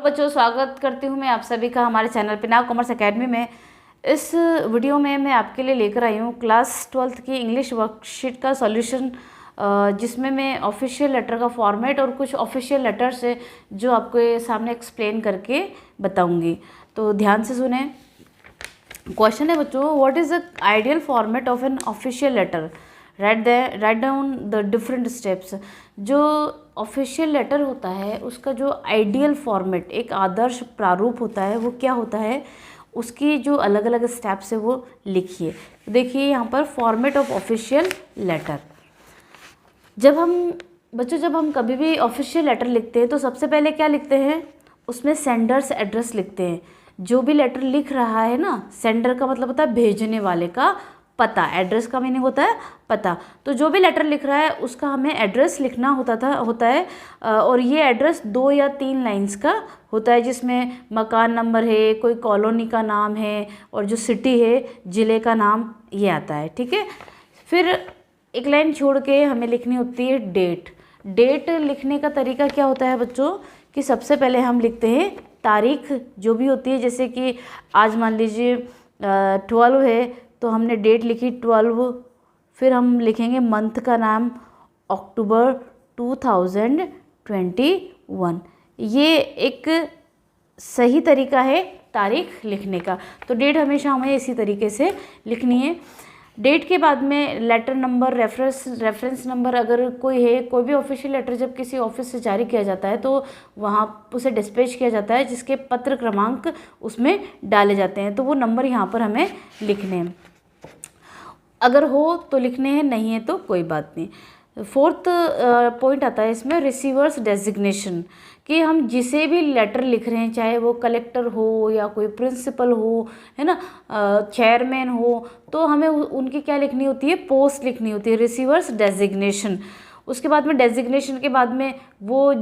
तो बच्चों, स्वागत करती हूँ मैं आप सभी का हमारे चैनल पे नाउ कॉमर्स एकेडमी में। इस वीडियो में मैं आपके लिए लेकर आई हूँ क्लास 12th की इंग्लिश वर्कशीट का सॉल्यूशन, जिसमें मैं ऑफिशियल लेटर का फॉर्मेट और कुछ ऑफिशियल लेटर्स है जो आपके सामने एक्सप्लेन करके बताऊँगी। तो ध्यान से सुने। क्वेश्चन है बच्चों, what is the ideal format of an official letter? Right down the different steps. जो ऑफिशियल लेटर होता है उसका जो आइडियल फॉर्मेट, एक आदर्श प्रारूप होता है, वो क्या होता है, उसकी जो अलग अलग स्टेप्स है वो लिखिए। देखिए यहाँ पर फॉर्मेट ऑफ ऑफिशियल लेटर। जब हम कभी भी ऑफिशियल लेटर लिखते हैं तो सबसे पहले क्या लिखते हैं, उसमें सेंडर्स एड्रेस लिखते हैं। जो भी लेटर लिख रहा है ना, सेंडर का मतलब होता है भेजने वाले का पता, एड्रेस का मीनिंग होता है पता। तो जो भी लेटर लिख रहा है उसका हमें एड्रेस लिखना होता है और ये एड्रेस 2 या 3 लाइंस का होता है, जिसमें मकान नंबर है, कोई कॉलोनी का नाम है और जो सिटी है, ज़िले का नाम, ये आता है। ठीक है। फिर एक लाइन छोड़ के हमें लिखनी होती है डेट। डेट लिखने का तरीका क्या होता है बच्चों, कि सबसे पहले हम लिखते हैं तारीख जो भी होती है। जैसे कि आज मान लीजिए 12 है तो हमने डेट लिखी 12। फिर हम लिखेंगे मंथ का नाम अक्टूबर 2021। ये एक सही तरीका है तारीख लिखने का। तो डेट हमेशा हमें इसी तरीके से लिखनी है। डेट के बाद में लेटर नंबर, रेफरेंस नंबर अगर कोई है। कोई भी ऑफिशियल लेटर जब किसी ऑफिस से जारी किया जाता है तो वहाँ उसे डिस्पैच किया जाता है, जिसके पत्र क्रमांक उसमें डाले जाते हैं। तो वो नंबर यहाँ पर हमें लिखने हैं। अगर हो तो लिखने हैं, नहीं है तो कोई बात नहीं। 4th पॉइंट आता है इसमें रिसीवर्स डेजिग्नेशन, कि हम जिसे भी लेटर लिख रहे हैं, चाहे वो कलेक्टर हो या कोई प्रिंसिपल हो, है ना, चेयरमैन हो, तो हमें उनकी क्या लिखनी होती है, पोस्ट लिखनी होती है, रिसीवर्स डेजिग्नेशन। उसके बाद में डेजिग्नेशन के बाद में वो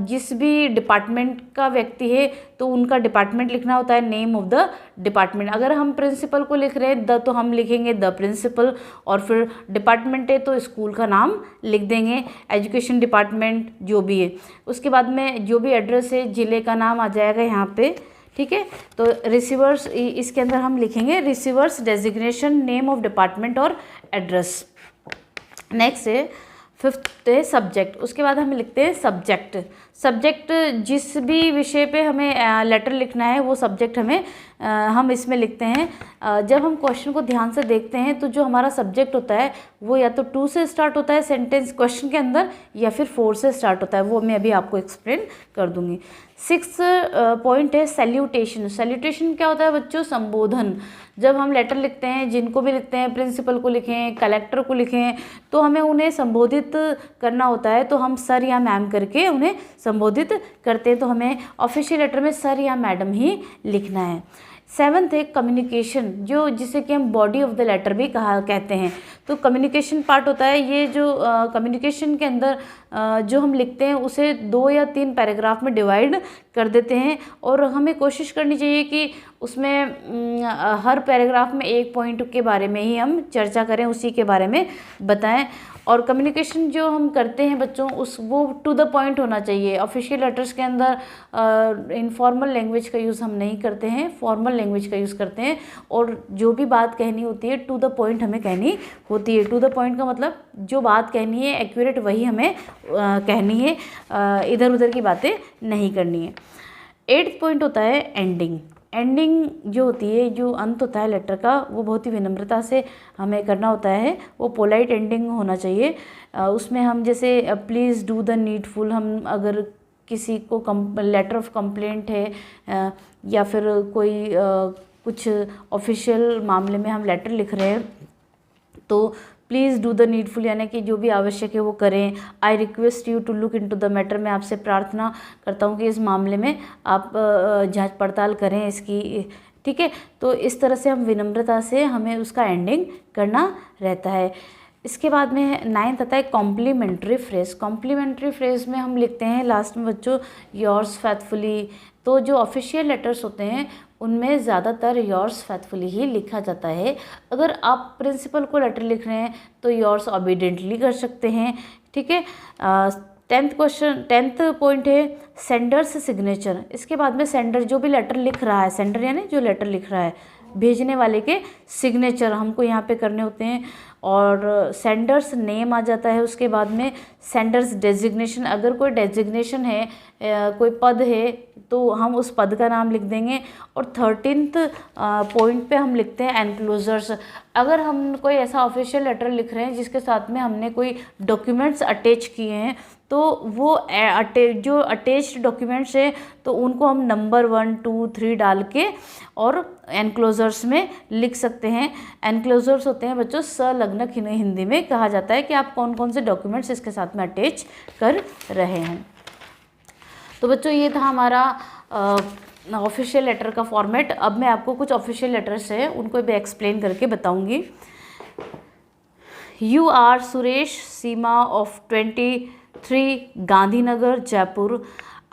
जिस भी डिपार्टमेंट का व्यक्ति है तो उनका डिपार्टमेंट लिखना होता है, नेम ऑफ द डिपार्टमेंट। अगर हम प्रिंसिपल को लिख रहे हैं द, तो हम लिखेंगे द प्रिंसिपल, और फिर डिपार्टमेंट है तो स्कूल का नाम लिख देंगे, एजुकेशन डिपार्टमेंट जो भी है। उसके बाद में जो भी एड्रेस है, ज़िले का नाम आ जाएगा यहाँ पे। ठीक है। तो रिसीवर्स, इसके अंदर हम लिखेंगे receiver's designation, name of department और एड्रेस। नेक्स्ट है 5th है सब्जेक्ट। उसके बाद हम लिखते हैं सब्जेक्ट। सब्जेक्ट जिस भी विषय पे हमें लेटर लिखना है वो सब्जेक्ट हम इसमें लिखते हैं। जब हम क्वेश्चन को ध्यान से देखते हैं तो जो हमारा सब्जेक्ट होता है वो या तो 2 से स्टार्ट होता है सेंटेंस क्वेश्चन के अंदर, या फिर 4 से स्टार्ट होता है। वो मैं अभी आपको एक्सप्लेन कर दूंगी। 6th पॉइंट है सैल्यूटेशन। सैल्यूटेशन क्या होता है बच्चों, संबोधन। जब हम लेटर लिखते हैं, जिनको भी लिखते हैं, प्रिंसिपल को लिखें, कलेक्टर को लिखें, तो हमें उन्हें संबोधित करना होता है। तो हम सर या मैम करके उन्हें संबोधित करते हैं। तो हमें ऑफिशियल लेटर में सर या मैडम ही लिखना है। 7th है कम्युनिकेशन, जो जिसे कि हम बॉडी ऑफ द लेटर भी कहते हैं। तो कम्युनिकेशन पार्ट होता है ये, जो कम्युनिकेशन के अंदर जो हम लिखते हैं उसे 2 या 3 पैराग्राफ में डिवाइड कर देते हैं, और हमें कोशिश करनी चाहिए कि उसमें हर पैराग्राफ में एक पॉइंट के बारे में ही हम चर्चा करें, उसी के बारे में बताएं। और कम्युनिकेशन जो हम करते हैं बच्चों, वो टू द पॉइंट होना चाहिए। ऑफिशियल लेटर्स के अंदर इनफॉर्मल लैंग्वेज का यूज़ हम नहीं करते हैं, फॉर्मल लैंग्वेज का यूज़ करते हैं। और जो भी बात कहनी होती है टू द पॉइंट हमें कहनी होती है। टू द पॉइंट का मतलब जो बात कहनी है एक्यूरेट वही हमें कहनी है, इधर उधर की बातें नहीं करनी है। 8th पॉइंट होता है एंडिंग। एंडिंग जो होती है, जो अंत होता है लेटर का, वो बहुत ही विनम्रता से हमें करना होता है। वो पोलाइट एंडिंग होना चाहिए। उसमें हम जैसे प्लीज़ डू द नीडफुल, हम अगर किसी को लेटर ऑफ कंप्लेंट है या फिर कोई कुछ ऑफिशियल मामले में हम लेटर लिख रहे हैं तो प्लीज़ डू द नीडफुल, यानी कि जो भी आवश्यक है वो करें। I request you to look into the matter, मैं आपसे प्रार्थना करता हूँ कि इस मामले में आप जांच पड़ताल करें इसकी। ठीक है। तो इस तरह से हम विनम्रता से हमें उसका एंडिंग करना रहता है। इसके बाद में 9th आता है कॉम्प्लीमेंट्री फ्रेज। कॉम्प्लीमेंट्री फ्रेज में हम लिखते हैं लास्ट में बच्चों योर्स फेथफुली। तो जो ऑफिशियल लेटर्स होते हैं उनमें ज़्यादातर योर्स फेथफुली ही लिखा जाता है। अगर आप प्रिंसिपल को लेटर लिख रहे हैं तो योर्स ओबीडिएंटली कर सकते हैं। ठीक है। टेंथ पॉइंट है सेंडर्स सिग्नेचर। इसके बाद में सेंडर जो भी लेटर लिख रहा है, सेंडर यानी जो लेटर लिख रहा है, भेजने वाले के सिग्नेचर हमको यहाँ पे करने होते हैं। और सेंडर्स नेम आ जाता है। उसके बाद में सेंडर्स डेजिग्नेशन, अगर कोई डेजिग्नेशन है, कोई पद है तो हम उस पद का नाम लिख देंगे। और 13th पॉइंट पे हम लिखते हैं एनक्लोजर्स। अगर हम कोई ऐसा ऑफिशियल लेटर लिख रहे हैं जिसके साथ में हमने कोई डॉक्यूमेंट्स अटैच किए हैं, तो वो जो अटैच्ड डॉक्यूमेंट्स है तो उनको हम नंबर 1, 2, 3 डाल के और एनक्लोजर्स में लिख सकते हैं। एनक्लोजर्स होते हैं बच्चों संलग्नक, हिंदी में कहा जाता है कि आप कौन कौन से डॉक्यूमेंट्स इसके साथ में अटैच कर रहे हैं। तो बच्चों ये था हमारा ऑफिशियल लेटर का फॉर्मेट। अब मैं आपको कुछ ऑफिशियल लेटर्स हैं उनको भी एक्सप्लेन करके बताऊंगी। You are Suresh, Seema of 23 Gandhinagar Jaipur.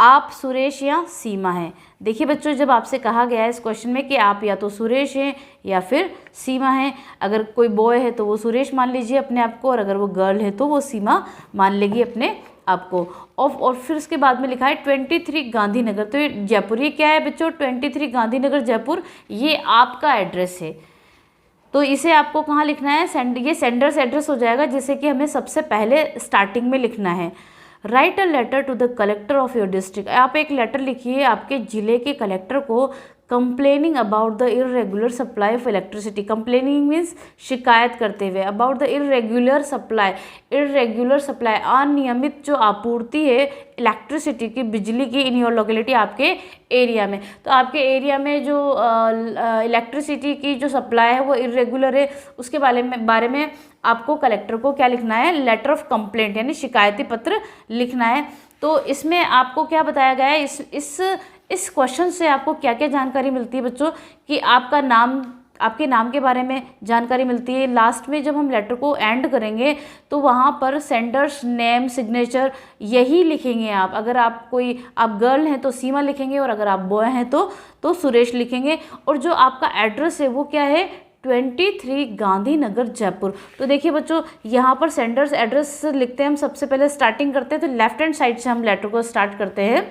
आप सुरेश या सीमा हैं। देखिए बच्चों, जब आपसे कहा गया है इस क्वेश्चन में कि आप या तो सुरेश हैं या फिर सीमा हैं, अगर कोई बॉय है तो वो सुरेश मान लीजिए अपने आप को, और अगर वो गर्ल है तो वो सीमा मान लेगी अपने आपको। और फिर उसके बाद में लिखा है 23 गांधीनगर। तो ये जयपुर, ये क्या है बच्चों? 23 गांधीनगर जयपुर, ये आपका एड्रेस है। तो इसे आपको कहाँ लिखना है? ये सेंडर्स एड्रेस हो जाएगा, जिसे कि हमें सबसे पहले स्टार्टिंग में लिखना है। Write a letter to the collector of your district. आप एक लेटर लिखिए आपके ज़िले के कलेक्टर को, complaining about the irregular supply of electricity. Complaining means शिकायत करते हुए, about the irregular supply. Irregular supply अनियमित जो आपूर्ति है इलेक्ट्रिसिटी की, बिजली की, इन योर लोकेलिटी, आपके एरिया में। तो आपके एरिया में जो इलेक्ट्रिसिटी की जो सप्लाई है वो इरेगुलर है, उसके बारे में आपको कलेक्टर को क्या लिखना है? लेटर ऑफ कंप्लेंट यानी शिकायती पत्र लिखना है। तो इसमें आपको क्या बताया गया है? इस क्वेश्चन से आपको क्या क्या जानकारी मिलती है बच्चों? कि आपका नाम, आपके नाम के बारे में जानकारी मिलती है। लास्ट में जब हम लेटर को एंड करेंगे तो वहाँ पर सेंडर्स नेम, सिग्नेचर यही लिखेंगे आप। अगर आप गर्ल हैं तो सीमा लिखेंगे, और अगर आप बॉय हैं तो सुरेश लिखेंगे। और जो आपका एड्रेस है वो क्या है? 23 गांधीनगर जयपुर। तो देखिए बच्चों, यहाँ पर सेंडर्स एड्रेस लिखते हैं हम, सबसे पहले स्टार्टिंग करते हैं तो लेफ्ट हैंड साइड से हम लेटर को स्टार्ट करते हैं।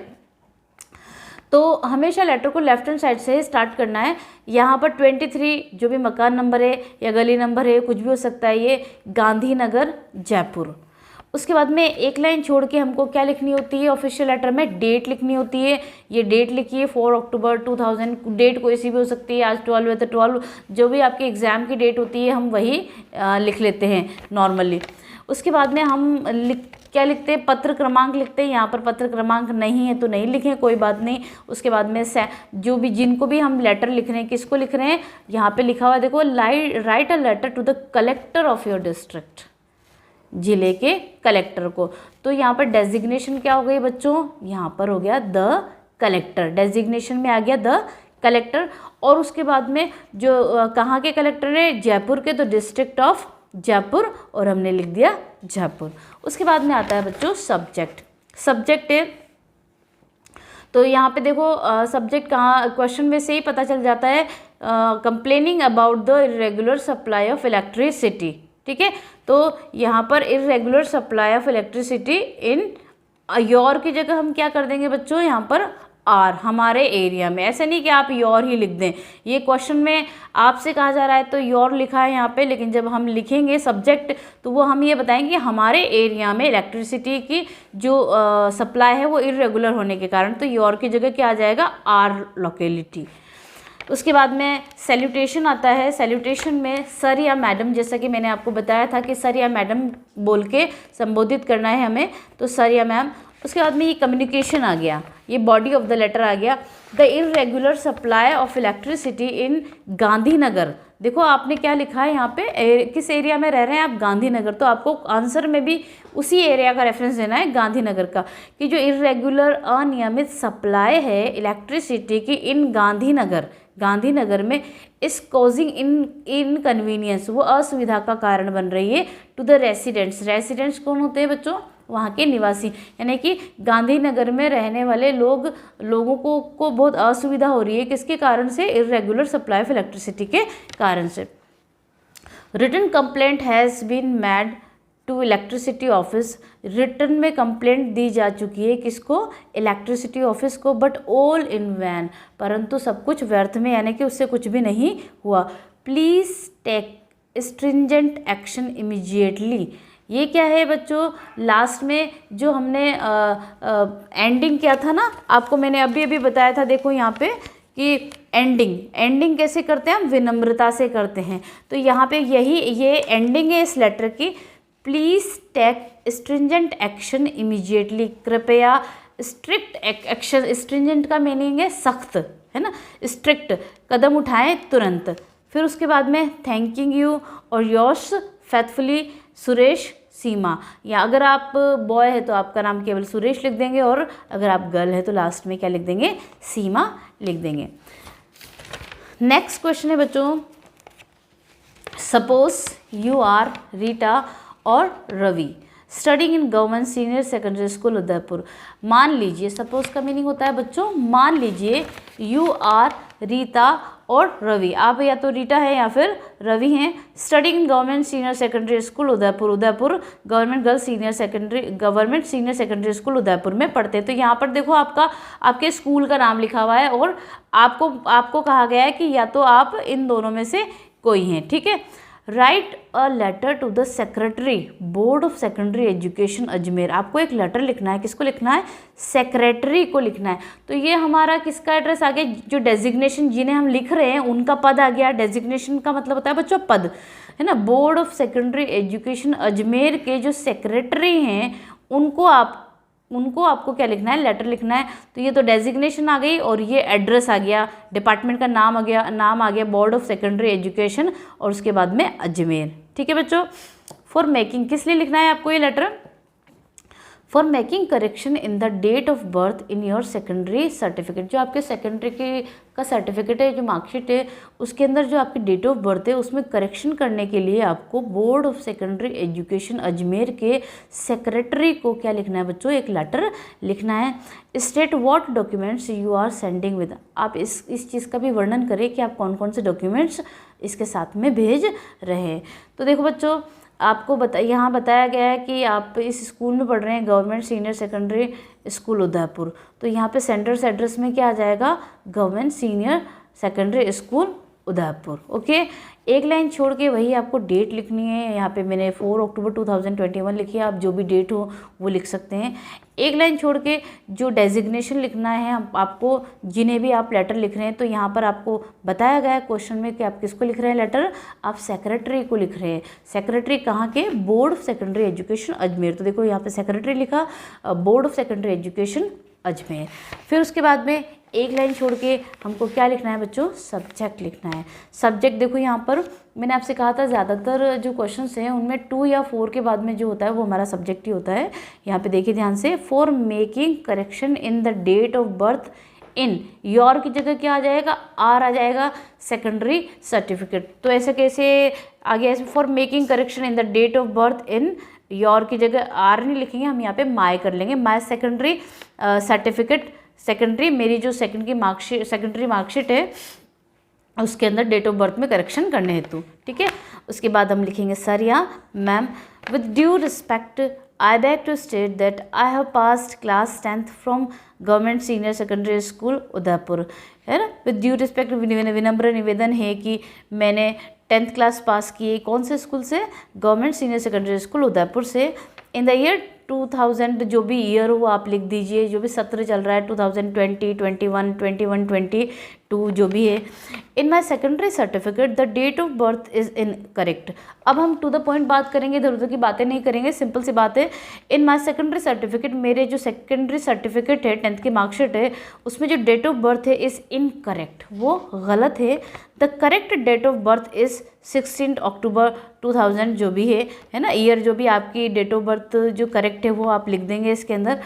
तो हमेशा लेटर को लेफ्ट हैंड साइड से ही स्टार्ट करना है। यहाँ पर 23 जो भी मकान नंबर है या गली नंबर है, कुछ भी हो सकता है, ये गांधीनगर जयपुर। उसके बाद में एक लाइन छोड़ के हमको क्या लिखनी होती है? ऑफिशियल लेटर में डेट लिखनी होती है। ये डेट लिखिए 4 अक्टूबर 2000। डेट कोई सी भी हो सकती है, आज 12 है तो 12, जो भी आपके एग्ज़ाम की डेट होती है हम वही लिख लेते हैं नॉर्मली। उसके बाद में हम क्या लिखते हैं? पत्र क्रमांक लिखते हैं। यहाँ पर पत्र क्रमांक नहीं है तो नहीं लिखें, कोई बात नहीं। उसके बाद में जिनको भी हम लेटर लिख रहे हैं, किसको लिख रहे हैं? यहाँ पे लिखा हुआ है देखो, write a letter to the collector of your district, जिले के कलेक्टर को। तो यहाँ पर डेजिग्नेशन क्या हो गई बच्चों? यहाँ पर हो गया द कलेक्टर, डेजिग्नेशन में आ गया द कलेक्टर। और उसके बाद में जो कहाँ के कलेक्टर है? जयपुर के, तो डिस्ट्रिक्ट ऑफ जयपुर, और हमने लिख दिया जयपुर। उसके बाद में आता है बच्चों सब्जेक्ट है। तो यहाँ पे देखो सब्जेक्ट कहाँ, क्वेश्चन में से ही पता चल जाता है, complaining about the irregular supply of electricity. ठीक है, तो यहाँ पर irregular supply of electricity in your की जगह हम क्या कर देंगे बच्चों? यहाँ पर आर, हमारे एरिया में। ऐसे नहीं कि आप योर ही लिख दें, ये क्वेश्चन में आपसे कहा जा रहा है तो योर लिखा है यहाँ पे, लेकिन जब हम लिखेंगे सब्जेक्ट तो वो हम ये बताएंगे हमारे एरिया में इलेक्ट्रिसिटी की जो सप्लाई है वो इरेगुलर होने के कारण, तो योर की जगह क्या आ जाएगा? Our locality. उसके बाद में सैल्यूटेशन आता है। सैल्यूटेशन में सर या मैडम, जैसा कि मैंने आपको बताया था कि सर या मैडम बोल के संबोधित करना है हमें, तो सर या मैम। उसके बाद में ये कम्युनिकेशन आ गया, ये बॉडी ऑफ द लेटर आ गया। The irregular supply of electricity in Gandhinagar. देखो आपने क्या लिखा है यहाँ पे, किस एरिया में रह रहे हैं आप? गांधीनगर। तो आपको आंसर में भी उसी एरिया का रेफरेंस देना है, गांधीनगर का, कि जो इरेगुलर अनियमित सप्लाई है इलेक्ट्रिसिटी की इन गांधीनगर में इस कॉजिंग इनकन्वीनियंस, वो असुविधा का कारण बन रही है, टू द रेसिडेंट्स कौन होते हैं बच्चों? वहाँ के निवासी, यानी कि गांधीनगर में रहने वाले लोगों को बहुत असुविधा हो रही है। किसके कारण से? इरेगुलर सप्लाई ऑफ इलेक्ट्रिसिटी के कारण से। Written complaint has been made to electricity office, return में कंप्लेंट दी जा चुकी है किसको, इलेक्ट्रिसिटी ऑफिस को, बट ऑल इन वैन, परंतु सब कुछ व्यर्थ में, यानी कि उससे कुछ भी नहीं हुआ। Please take stringent action immediately, ये क्या है बच्चों, लास्ट में जो हमने एंडिंग किया था ना, आपको मैंने अभी अभी बताया था, देखो यहाँ पे कि एंडिंग कैसे करते हैं हम, विनम्रता से करते हैं। तो यहाँ पे ये एंडिंग है इस लेटर की, please take stringent action immediately, कृपया स्ट्रिक्ट एक्शन, स्ट्रिंजेंट का मीनिंग है सख्त, है ना, स्ट्रिक्ट कदम उठाएं तुरंत। फिर उसके बाद में थैंकिंग यू और योर्स फेथफुली सुरेश सीमा, या अगर आप बॉय है तो आपका नाम केवल सुरेश लिख देंगे, और अगर आप गर्ल है तो लास्ट में क्या लिख देंगे, सीमा लिख देंगे। नेक्स्ट क्वेश्चन है बच्चों, सपोज यू आर रीटा और Ravi studying in government senior secondary school Udaipur. मान लीजिए, सपोज का मीनिंग होता है बच्चों, मान लीजिए यू आर रीता और रवि, आप या तो रीटा है या फिर रवि हैं, studying in government senior secondary school Udaipur, Udaipur government girls government senior secondary school Udaipur में पढ़ते हैं। तो यहाँ पर देखो आपके स्कूल का नाम लिखा हुआ है, और आपको कहा गया है कि या तो आप इन दोनों में से कोई हैं, ठीक है। Write a letter to the secretary board of secondary education Ajmer, आपको एक लेटर लिखना है, किसको लिखना है, सेक्रेटरी को लिखना है। तो ये हमारा किसका एड्रेस आ गया, जो डेजिग्नेशन जिन्हें हम लिख रहे हैं उनका पद आ गया। डेजिग्नेशन का मतलब होता है बच्चों पद, है ना। Board of secondary education Ajmer के जो सेक्रेटरी हैं उनको आपको क्या लिखना है, लेटर लिखना है। तो ये तो डेजिग्नेशन आ गई, और ये एड्रेस आ गया, डिपार्टमेंट का नाम आ गया बोर्ड ऑफ सेकेंडरी एजुकेशन, और उसके बाद में अजमेर, ठीक है बच्चों। फॉर मेकिंग, किस लिए लिखना है आपको ये letter, for making correction in the date of birth in your secondary certificate, जो आपके सेकेंडरी का सर्टिफिकेट है, जो मार्कशीट है, उसके अंदर जो आपकी डेट ऑफ बर्थ है उसमें करेक्शन करने के लिए आपको board of secondary education Ajmer के सेक्रेटरी को क्या लिखना है बच्चों, एक लेटर लिखना है। State what documents you are sending with, आप इस चीज़ का भी वर्णन करें कि आप कौन कौन से डॉक्यूमेंट्स इसके साथ में भेज रहे हैं। तो देखो बच्चों, आपको यहाँ बताया गया है कि आप इस स्कूल में पढ़ रहे हैं, government senior secondary school Udaipur. तो यहाँ पे सेंटर्स एड्रेस में क्या आ जाएगा, government senior secondary school Udaipur. Okay, एक लाइन छोड़ के वही आपको डेट लिखनी है। यहाँ पे मैंने 4 अक्टूबर 2021 लिखी है, आप जो भी डेट हो वो लिख सकते हैं। एक लाइन छोड़ के जो डेजिग्नेशन लिखना है आपको, जिन्हें भी आप लेटर लिख रहे हैं, तो यहाँ पर आपको बताया गया है क्वेश्चन में कि आप किसको लिख रहे हैं लेटर, आप सेक्रेटरी को लिख रहे हैं। सेक्रेटरी कहाँ के, board of secondary education Ajmer. तो देखो यहाँ पे सेक्रेटरी लिखा, board of secondary education Ajmer. फिर उसके बाद में एक लाइन छोड़ के हमको क्या लिखना है बच्चों, सब्जेक्ट लिखना है। सब्जेक्ट देखो यहाँ पर मैंने आपसे कहा था ज़्यादातर जो क्वेश्चंस हैं उनमें 2 या 4 के बाद में जो होता है वो हमारा सब्जेक्ट ही होता है। यहाँ पे देखिए ध्यान से, for making correction in the date of birth in, your की जगह क्या आ जाएगा, आर आ जाएगा, सेकेंडरी सर्टिफिकेट। तो ऐसे कैसे आ गया, for making correction in the date of birth in, your की जगह आर नहीं लिखेंगे हम, यहाँ पे माई कर लेंगे, माई सेकेंडरी सर्टिफिकेट। सेकेंडरी मेरी जो सेकेंडरी मार्कशीट है उसके अंदर डेट ऑफ बर्थ में करेक्शन करने हेतु, ठीक है। उसके बाद हम लिखेंगे सर या ma'am, with due respect I beg to state that I have passed class 10th from government senior secondary school Udaipur, है ना। विद ड्यू रिस्पेक्ट विनम्र निवेदन है कि मैंने 10th क्लास पास की है, कौन से स्कूल से, government senior secondary school Udaipur से। इन द ईयर 2000, जो भी ईयर हो आप लिख दीजिए, जो भी सत्र चल रहा है 2020, 21, 21, 22 जो भी है। In my secondary certificate the date of birth is incorrect. अब हम टू द पॉइंट बात करेंगे, इधर उधर की बातें नहीं करेंगे, सिंपल सी बात है। इन माई सेकेंडरी सर्टिफिकेट, मेरे जो सेकेंडरी सर्टिफिकेट है 10th की मार्कशीट है उसमें जो डेट ऑफ बर्थ है इज़ इनकरेक्ट, वो गलत है। The correct date of birth is 16 October 2000 जो भी है ना, ईयर जो भी आपकी डेट ऑफ बर्थ जो करेक्ट है वो आप लिख देंगे इसके अंदर।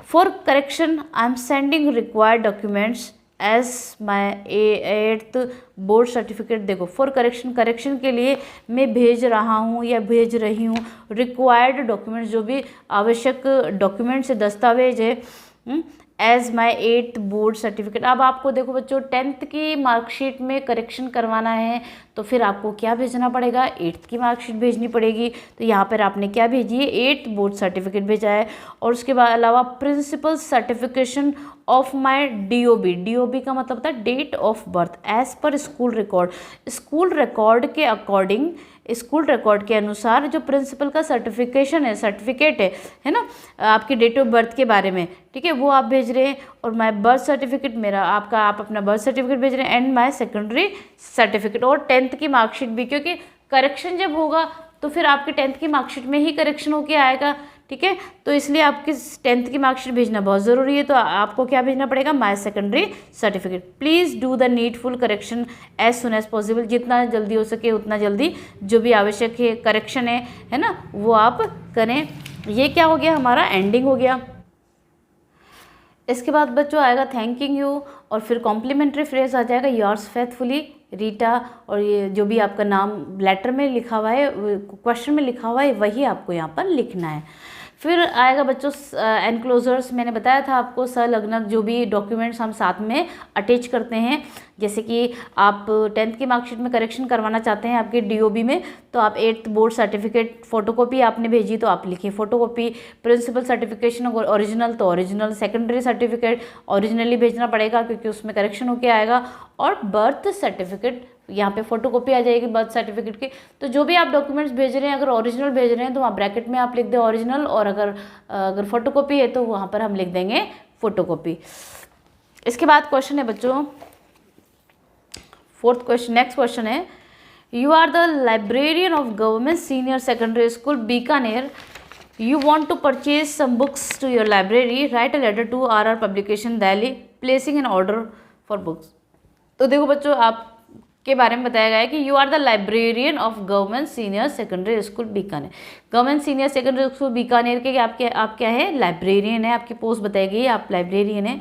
For correction I am sending required documents as my 8th board certificate. देखो फॉर करेक्शन के लिए मैं भेज रहा हूँ या भेज रही हूँ रिक्वायर्ड डॉक्यूमेंट्स, जो भी आवश्यक डॉक्यूमेंट्स दस्तावेज है as my 8th board certificate. अब आपको देखो बच्चों 10th की मार्कशीट में करेक्शन करवाना है तो फिर आपको क्या भेजना पड़ेगा, 8th की मार्कशीट भेजनी पड़ेगी। तो यहाँ पर आपने क्या भेजी है, 8th बोर्ड सर्टिफिकेट भेजा है। और उसके बाद अलावा principal certification of my DOB। DOB का मतलब होता है date of birth as per school record. School record के अकॉर्डिंग, स्कूल रिकॉर्ड के अनुसार जो प्रिंसिपल का सर्टिफिकेशन है, सर्टिफिकेट है ना, आपकी डेट ऑफ बर्थ के बारे में, ठीक है, वो आप भेज रहे हैं। और माय बर्थ सर्टिफिकेट मेरा आपका, आप अपना बर्थ सर्टिफिकेट भेज रहे हैं एंड माय सेकेंडरी सर्टिफिकेट और 10th की मार्कशीट भी, क्योंकि करेक्शन जब होगा तो फिर आपके 10th की मार्कशीट में ही करेक्शन होके आएगा, ठीक है। तो इसलिए आपकी 10th की मार्कशीट भेजना बहुत ज़रूरी है। तो आपको क्या भेजना पड़ेगा, my secondary certificate. Please do the needful correction as soon as possible. जितना जल्दी हो सके उतना जल्दी जो भी आवश्यक है करेक्शन है ना, वो आप करें। ये क्या हो गया, हमारा एंडिंग हो गया। इसके बाद बच्चों आएगा थैंकिंग यू और फिर कॉम्प्लीमेंट्री फ्रेज आ जाएगा योर्स फेथफुली रीटा। और ये जो भी आपका नाम लेटर में लिखा हुआ है, क्वेश्चन में लिखा हुआ है, वही आपको यहाँ पर लिखना है। फिर आएगा बच्चों एनक्लोजर्स। मैंने बताया था आपको संलग्नक जो भी डॉक्यूमेंट्स हम साथ में अटैच करते हैं, जैसे कि आप 10th की मार्कशीट में करेक्शन करवाना चाहते हैं आपके DOB में, तो आप 8th बोर्ड सर्टिफिकेट फ़ोटोकॉपी आपने भेजी तो आप लिखिए फ़ोटोकॉपी। प्रिंसिपल सर्टिफिकेशन ओरिजिनल तो ओरिजिनल, सेकेंडरी सर्टिफिकेट ओरिजिनली भेजना पड़ेगा क्योंकि उसमें करेक्शन होके आएगा। और बर्थ सर्टिफिकेट यहाँ पे फोटोकॉपी आ जाएगी बर्थ सर्टिफिकेट की। तो जो भी आप डॉक्यूमेंट्स भेज रहे हैं, अगर ओरिजिनल भेज रहे हैं तो वहाँ ब्रैकेट में आप लिख दें ओरिजिनल, और अगर फोटोकॉपी है तो वहाँ पर हम लिख देंगे फोटोकॉपी। इसके बाद क्वेश्चन है बच्चों 4th क्वेश्चन। नेक्स्ट क्वेश्चन है, you are the librarian of government senior secondary school Bikaner. You want to purchase some books to your library. Write a letter to RR Publication Delhi, placing an order for books. तो देखो बच्चों, आपके बारे में बताया गया है कि you are the librarian of government senior secondary school Bikaner. Government senior secondary school Bikaner के आप क्या है, लाइब्रेरियन है। आपकी पोस्ट बताई गई है, आप लाइब्रेरियन है।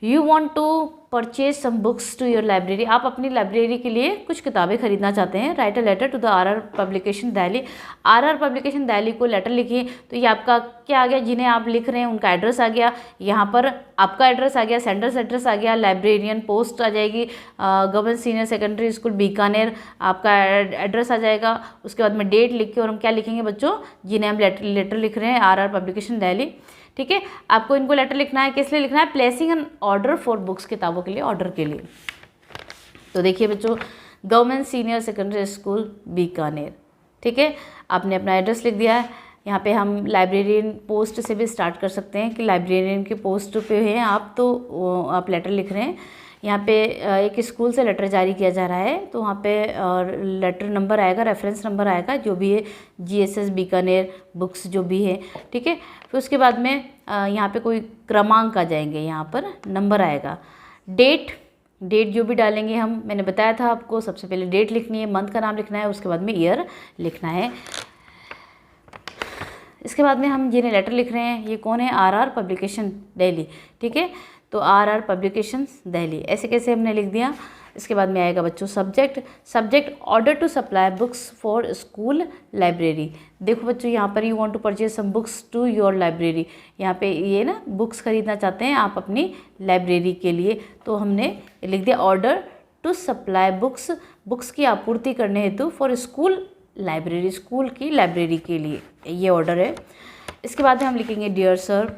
You want to purchase some books to your library. आप अपनी लाइब्रेरी के लिए कुछ किताबें खरीदना चाहते हैं। Write a letter to the RR publication Delhi. RR publication Delhi को लेटर लिखिए। तो ये आपका क्या आ गया, जिन्हें आप लिख रहे हैं उनका एड्रेस आ गया, यहाँ पर आपका एड्रेस आ गया, सेंडर्स एड्रेस आ गया, लाइब्रेरियन पोस्ट आ जाएगी government senior secondary school Bikaner, आपका एड्रेस आ जाएगा। उसके बाद में डेट लिख के, और हम क्या लिखेंगे बच्चों, जिन्हें हम लेटर लिख रहे हैं RR पब्लिकेशन दिल्ली, ठीक है। आपको इनको लेटर लिखना है, किस लिए लिखना है, placing an order for books, किताबों के लिए ऑर्डर के लिए। तो देखिए बच्चों, government senior secondary school Bikaner, ठीक है, आपने अपना एड्रेस लिख दिया है। यहाँ पे हम लाइब्रेरियन पोस्ट से भी स्टार्ट कर सकते हैं कि लाइब्रेरियन की पोस्ट पे हैं आप, तो आप लेटर लिख रहे हैं। यहाँ पे एक स्कूल से लेटर जारी किया जा रहा है, तो वहाँ पे लेटर नंबर आएगा, रेफरेंस नंबर आएगा, जो भी है GSS बीकानेर बुक्स जो भी है, ठीक है। फिर उसके बाद में यहाँ पे कोई क्रमांक आ जाएंगे, यहाँ पर नंबर आएगा। डेट जो भी डालेंगे हम, मैंने बताया था आपको, सबसे पहले डेट लिखनी है, मंथ का नाम लिखना है, उसके बाद में ईयर लिखना है। इसके बाद में हम जिन्हें लेटर लिख रहे हैं, ये कौन है, RR पब्लिकेशन दिल्ली, ठीक है। तो RR पब्लिकेशंस दिल्ली, ऐसे कैसे हमने लिख दिया। इसके बाद में आएगा बच्चों subject order to supply books for school library. देखो बच्चों, यहाँ पर you want to purchase some books to your library, यहाँ पे ये ना बुक्स खरीदना चाहते हैं आप अपनी लाइब्रेरी के लिए, तो हमने लिख दिया ऑर्डर टू सप्लाई बुक्स की आपूर्ति करने हेतु फॉर स्कूल लाइब्रेरी, स्कूल की लाइब्रेरी के लिए ये ऑर्डर है। इसके बाद में हम लिखेंगे डियर सर।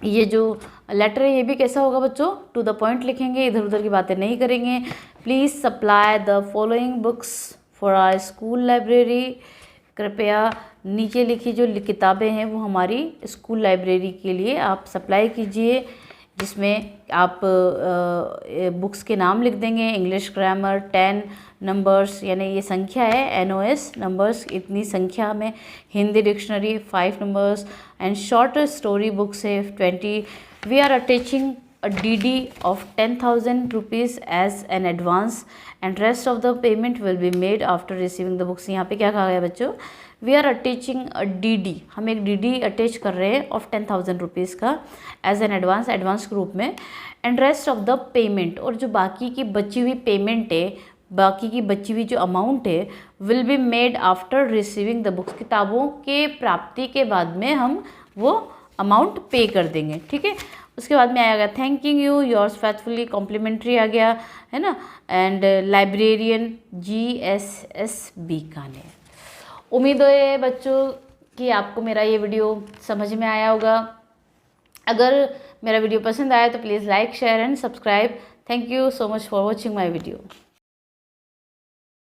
ये जो लेटर है ये भी कैसा होगा बच्चों, टू द पॉइंट लिखेंगे, इधर उधर की बातें नहीं करेंगे। Please supply the following books for our school library. कृपया नीचे लिखी जो किताबें हैं वो हमारी स्कूल लाइब्रेरी के लिए आप सप्लाई कीजिए, जिसमें आप बुक्स के नाम लिख देंगे, इंग्लिश ग्रामर 10 नंबर्स, यानी ये संख्या है NOS नंबर्स, इतनी संख्या में, Hindi dictionary 5 numbers and short story books है 20। We are attaching a DD of 10,000 rupees as an advance and rest of the payment will be made after receiving the books। यहाँ पे क्या कहा गया बच्चों, we are attaching a DD, हम एक DD attach कर रहे हैं ऑफ 10,000 रुपीज़ का एज एन एडवांस के रूप में, and rest of the payment, और जो बाकी की बची हुई पेमेंट है, बाकी की बची हुई जो अमाउंट है, will be made after receiving the books, किताबों के प्राप्ति के बाद में हम वो अमाउंट पे कर देंगे, ठीक है। उसके बाद में आएगा थैंकिंग यू, योर्स फैथफुली, कॉम्प्लीमेंट्री आ गया है ना, एंड लाइब्रेरियन GSS बीकानेर। उम्मीद है बच्चों कि आपको मेरा ये वीडियो समझ में आया होगा। अगर मेरा वीडियो पसंद आया तो please like, share and subscribe. Thank you so much for watching my video.